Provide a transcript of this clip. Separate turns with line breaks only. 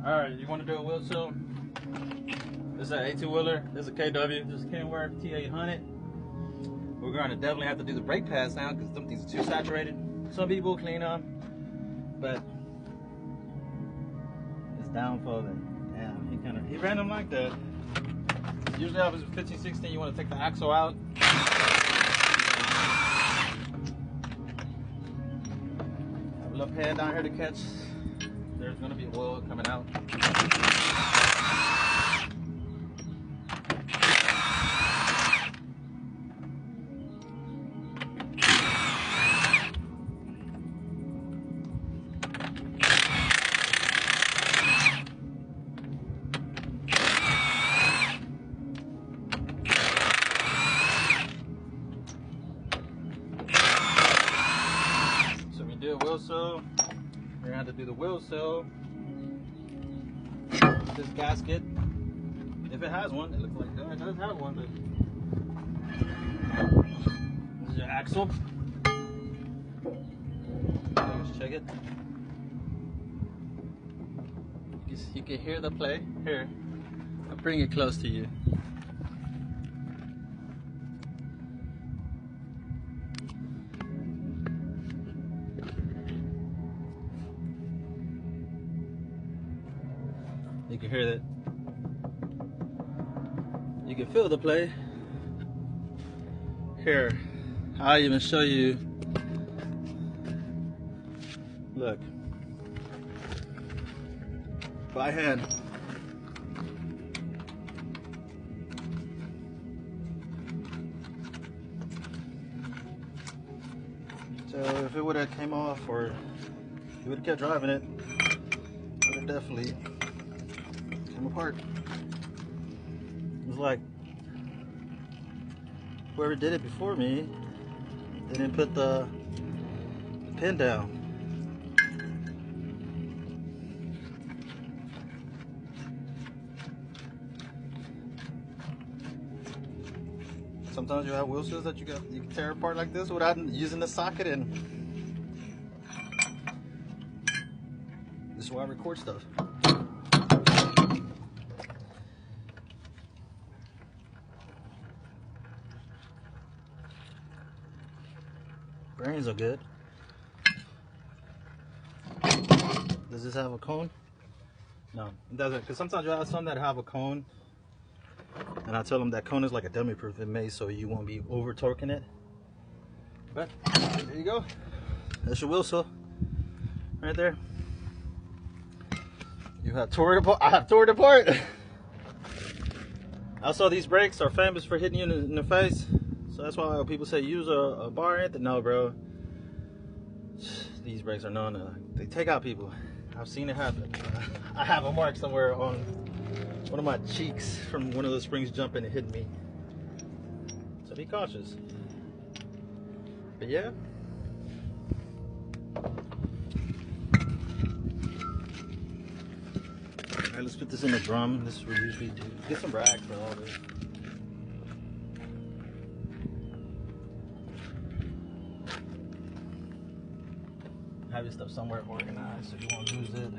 Alright, you want to do a wheel seal? This is an 18-wheeler. This is a KW. This is Kenworth T800. We're going to definitely have to do the brake pads now because some things are too saturated. Some people clean them, but it's downfall that, yeah, he ran them like that. Usually happens with 15, 16, you want to take the axle out. Have a little pad down here to catch. There's going to be oil coming out. So we do a wheel seal. We're going to have to do the wheel seal. This gasket, if it has one, it looks like it does have one, but this is your axle. Let's check it. You can hear the play. Here, I'll bring it close to you. You can hear that. You can feel the play. Here, I'll even show you. Look. By hand. So if it would have came off or you would have kept driving it, it would have definitely apart. It was like whoever did it before me didn't put the pin down. Sometimes you have wheel seals that you can tear apart like this without using the socket, and this is why I record stuff. Bearings are good. Does this have a cone? No, it doesn't, because sometimes you have some that have a cone, and I tell them that cone is like a dummy proof. It made so you won't be over torquing it. But there you go. That's your wheel seal right there. You have tore it apart. I have tore it apart. Also, these brakes are famous for hitting you in the face. So that's why people say use a bar at the no, bro. These brakes are known they take out people. I've seen it happen. I have a mark somewhere on one of my cheeks from one of those springs jumping and hitting me. So be cautious. But yeah. Alright, let's put this in the drum. This is what we usually do. Get some rags for all this. Have your stuff somewhere organized so you won't lose it.